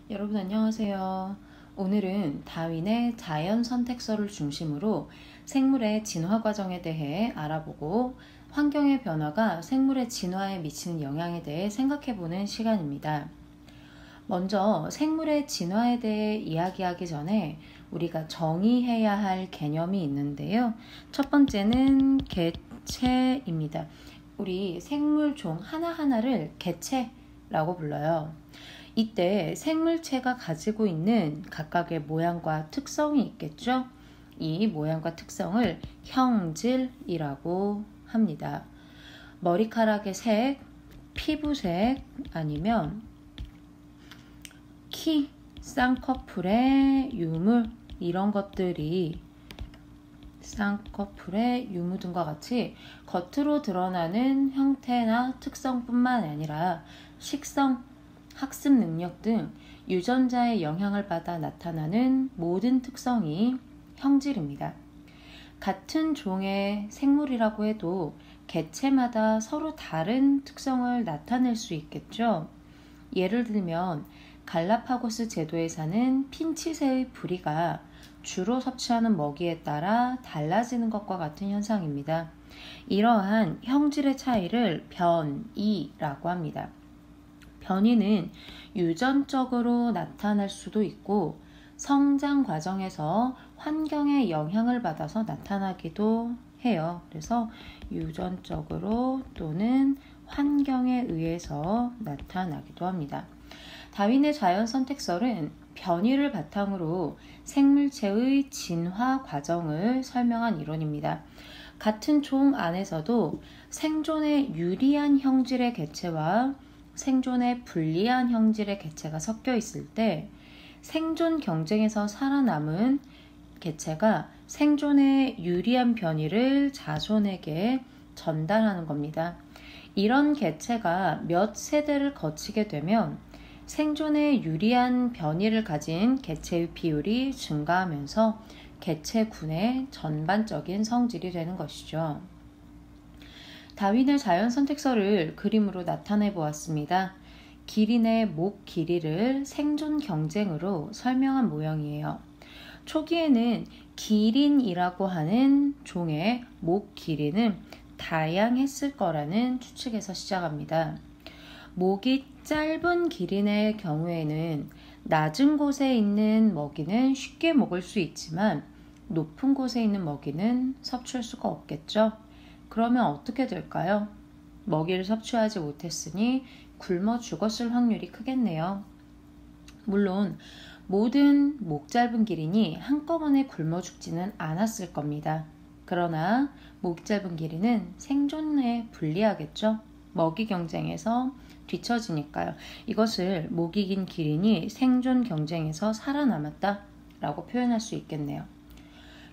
여러분 안녕하세요. 오늘은 다윈의 자연 선택설을 중심으로 생물의 진화 과정에 대해 알아보고 환경의 변화가 생물의 진화에 미치는 영향에 대해 생각해보는 시간입니다. 먼저 생물의 진화에 대해 이야기하기 전에 우리가 정의해야 할 개념이 있는데요. 첫 번째는 개체입니다. 우리 생물종 하나하나를 개체라고 불러요. 이때 생물체가 가지고 있는 각각의 모양과 특성이 있겠죠? 이 모양과 특성을 형질이라고 합니다. 머리카락의 색, 피부색, 아니면 키, 쌍꺼풀의 유무, 이런 것들이 쌍꺼풀의 유무 등과 같이 겉으로 드러나는 형태나 특성뿐만 아니라 식성, 학습 능력 등 유전자의 영향을 받아 나타나는 모든 특성이 형질입니다. 같은 종의 생물이라고 해도 개체마다 서로 다른 특성을 나타낼 수 있겠죠. 예를 들면 갈라파고스 제도에 사는 핀치새의 부리가 주로 섭취하는 먹이에 따라 달라지는 것과 같은 현상입니다. 이러한 형질의 차이를 변이라고 합니다. 변이는 유전적으로 나타날 수도 있고 성장 과정에서 환경의 영향을 받아서 나타나기도 해요. 그래서 유전적으로 또는 환경에 의해서 나타나기도 합니다. 다윈의 자연 선택설은 변이를 바탕으로 생물체의 진화 과정을 설명한 이론입니다. 같은 종 안에서도 생존에 유리한 형질의 개체와 생존에 불리한 형질의 개체가 섞여 있을 때 생존 경쟁에서 살아남은 개체가 생존에 유리한 변이를 자손에게 전달하는 겁니다. 이런 개체가 몇 세대를 거치게 되면 생존에 유리한 변이를 가진 개체의 비율이 증가하면서 개체군의 전반적인 성질이 되는 것이죠. 다윈의 자연 선택설을 그림으로 나타내 보았습니다. 기린의 목 길이를 생존 경쟁으로 설명한 모형이에요. 초기에는 기린이라고 하는 종의 목 길이는 다양했을 거라는 추측에서 시작합니다. 목이 짧은 기린의 경우에는 낮은 곳에 있는 먹이는 쉽게 먹을 수 있지만 높은 곳에 있는 먹이는 섭취할 수가 없겠죠. 그러면 어떻게 될까요? 먹이를 섭취하지 못했으니 굶어 죽었을 확률이 크겠네요. 물론 모든 목 짧은 기린이 한꺼번에 굶어 죽지는 않았을 겁니다. 그러나 목 짧은 기린은 생존에 불리하겠죠. 먹이 경쟁에서 뒤처지니까요. 이것을 목이 긴 기린이 생존 경쟁에서 살아남았다 라고 표현할 수 있겠네요.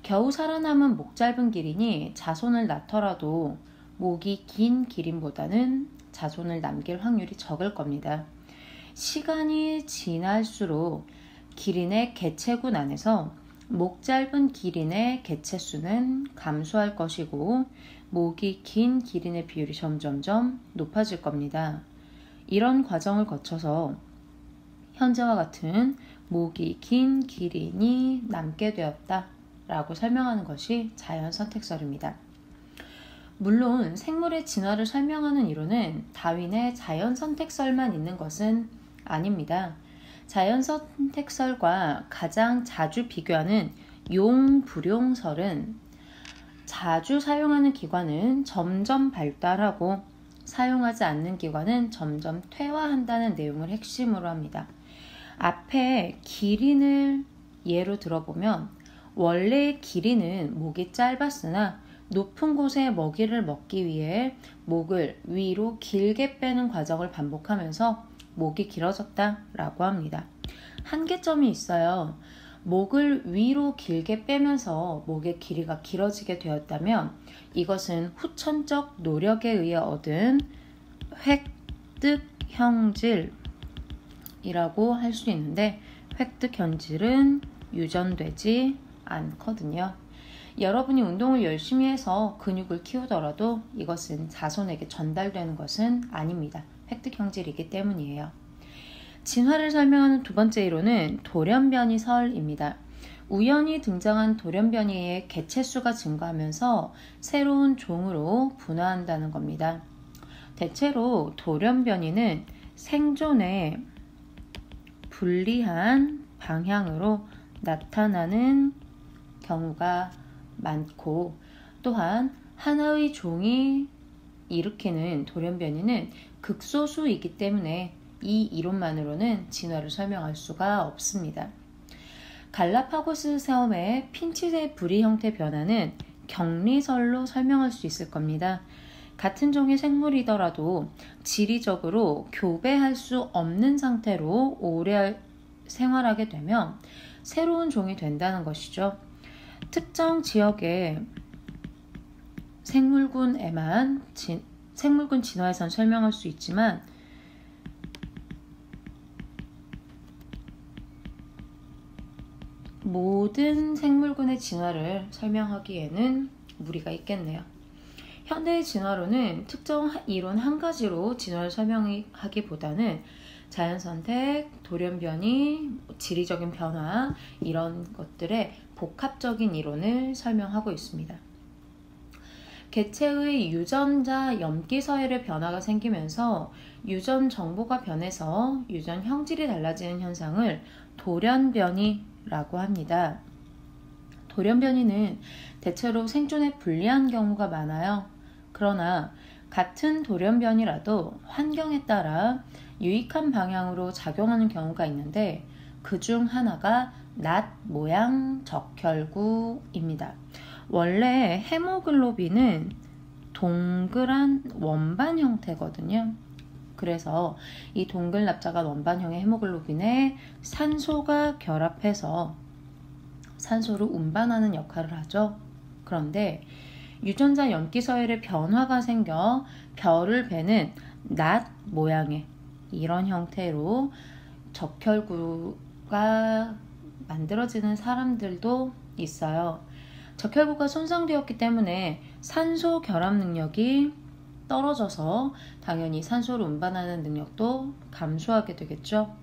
겨우 살아남은 목 짧은 기린이 자손을 낳더라도 목이 긴 기린보다는 자손을 남길 확률이 적을 겁니다. 시간이 지날수록 기린의 개체군 안에서 목 짧은 기린의 개체수는 감소할 것이고 목이 긴 기린의 비율이 점점점 높아질 겁니다. 이런 과정을 거쳐서 현재와 같은 목이 긴 기린이 남게 되었다 라고 설명하는 것이 자연 선택설입니다. 물론 생물의 진화를 설명하는 이론은 다윈의 자연 선택설만 있는 것은 아닙니다. 자연 선택설과 가장 자주 비교하는 용불용설은 자주 사용하는 기관은 점점 발달하고 사용하지 않는 기관은 점점 퇴화한다는 내용을 핵심으로 합니다. 앞에 기린을 예로 들어보면 원래 기린은 목이 짧았으나 높은 곳에 먹이를 먹기 위해 목을 위로 길게 빼는 과정을 반복하면서 목이 길어졌다라고 합니다. 한계점이 있어요. 목을 위로 길게 빼면서 목의 길이가 길어지게 되었다면 이것은 후천적 노력에 의해 얻은 획득 형질이라고 할 수 있는데 획득 형질은 유전되지 않거든요. 여러분이 운동을 열심히 해서 근육을 키우더라도 이것은 자손에게 전달되는 것은 아닙니다. 획득 형질이기 때문이에요. 진화를 설명하는 두 번째 이론은 돌연변이설입니다. 우연히 등장한 돌연변이의 개체수가 증가하면서 새로운 종으로 분화한다는 겁니다. 대체로 돌연변이는 생존에 불리한 방향으로 나타나는 경우가 많고, 또한 하나의 종이 일으키는 돌연변이는 극소수이기 때문에 이 이론만으로는 진화를 설명할 수가 없습니다. 갈라파고스 섬의 핀칫의 부리 형태 변화는 격리설로 설명할 수 있을 겁니다. 같은 종의 생물이더라도 지리적으로 교배할 수 없는 상태로 오래 생활하게 되면 새로운 종이 된다는 것이죠. 특정 지역의 생물군 진화에선 설명할 수 있지만 모든 생물군의 진화를 설명하기에는 무리가 있겠네요. 현대의 진화론은 특정 이론 한 가지로 진화를 설명하기보다는 자연선택, 돌연변이, 지리적인 변화 이런 것들의 복합적인 이론을 설명하고 있습니다. 개체의 유전자 염기 서열의 변화가 생기면서 유전 정보가 변해서 유전 형질이 달라지는 현상을 돌연변이라고 합니다. 돌연변이는 대체로 생존에 불리한 경우가 많아요. 그러나 같은 돌연변이라도 환경에 따라 유익한 방향으로 작용하는 경우가 있는데 그 중 하나가 낫 모양 적혈구입니다. 원래 헤모글로빈은 동그란 원반 형태거든요. 그래서 이 동글 납작한 원반형의 헤모글로빈에 산소가 결합해서 산소를 운반하는 역할을 하죠. 그런데 유전자 염기 서열의 변화가 생겨 별을 베는 낫 모양의 이런 형태로 적혈구가 만들어지는 사람들도 있어요. 적혈구가 손상되었기 때문에 산소 결합 능력이 떨어져서 당연히 산소를 운반하는 능력도 감소하게 되겠죠.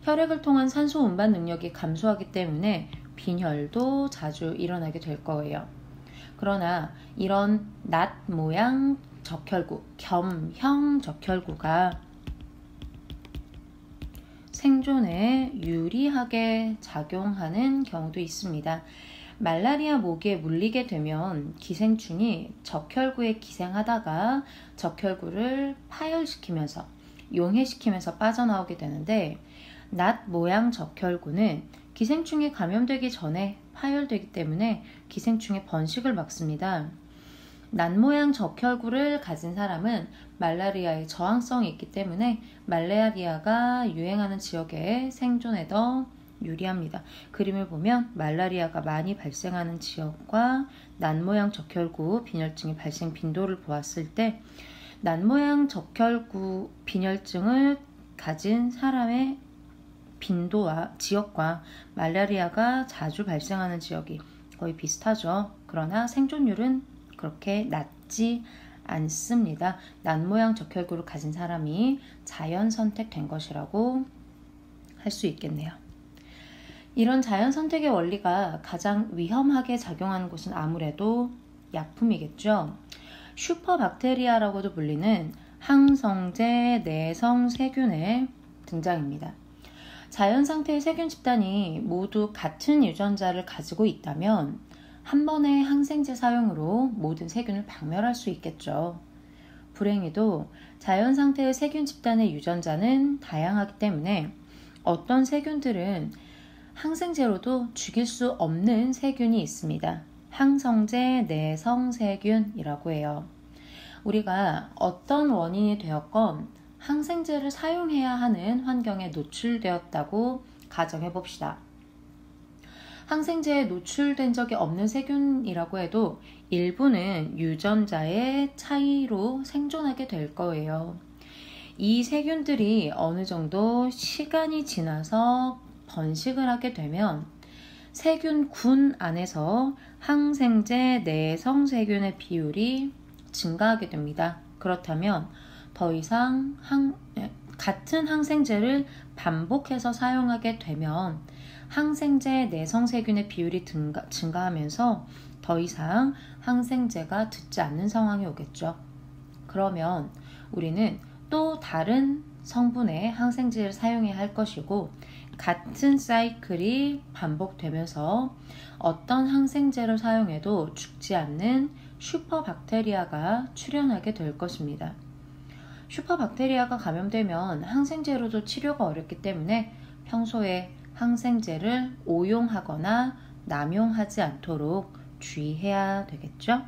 혈액을 통한 산소 운반 능력이 감소하기 때문에 빈혈도 자주 일어나게 될 거예요. 그러나 이런 낫 모양 적혈구, 겸형 적혈구가 생존에 유리하게 작용하는 경우도 있습니다. 말라리아 모기에 물리게 되면 기생충이 적혈구에 기생하다가 적혈구를 파열시키면서 용해시키면서 빠져나오게 되는데 낫 모양 적혈구는 기생충에 감염되기 전에 파열되기 때문에 기생충의 번식을 막습니다. 낫 모양 적혈구를 가진 사람은 말라리아에 저항성이 있기 때문에 말라리아가 유행하는 지역에 생존에 더 유리합니다. 그림을 보면 말라리아가 많이 발생하는 지역과 낫 모양 적혈구 빈혈증의 발생 빈도를 보았을 때 낫 모양 적혈구 빈혈증을 가진 사람의 빈도와 지역과 말라리아가 자주 발생하는 지역이 거의 비슷하죠. 그러나 생존율은 그렇게 낮지 않습니다. 낫 모양 적혈구를 가진 사람이 자연 선택된 것이라고 할 수 있겠네요. 이런 자연 선택의 원리가 가장 위험하게 작용하는 곳은 아무래도 약품이겠죠. 슈퍼박테리아라고도 불리는 항성제 내성 세균의 등장입니다. 자연 상태의 세균 집단이 모두 같은 유전자를 가지고 있다면 한 번의 항생제 사용으로 모든 세균을 박멸할 수 있겠죠. 불행히도 자연 상태의 세균 집단의 유전자는 다양하기 때문에 어떤 세균들은 항생제로도 죽일 수 없는 세균이 있습니다. 항성제 내성 세균이라고 해요. 우리가 어떤 원인이 되었건 항생제를 사용해야 하는 환경에 노출되었다고 가정해 봅시다. 항생제에 노출된 적이 없는 세균이라고 해도 일부는 유전자의 차이로 생존하게 될 거예요. 이 세균들이 어느 정도 시간이 지나서 번식을 하게 되면 세균군 안에서 항생제 내성 세균의 비율이 증가하게 됩니다. 그렇다면 더 이상 같은 항생제를 반복해서 사용하게 되면 항생제 내성 세균의 비율이 증가하면서 더 이상 항생제가 듣지 않는 상황이 오겠죠. 그러면 우리는 또 다른 성분의 항생제를 사용해야 할 것이고, 같은 사이클이 반복되면서 어떤 항생제를 사용해도 죽지 않는 슈퍼박테리아가 출현하게 될 것입니다. 슈퍼박테리아가 감염되면 항생제로도 치료가 어렵기 때문에 평소에 항생제를 오용하거나 남용하지 않도록 주의해야 되겠죠?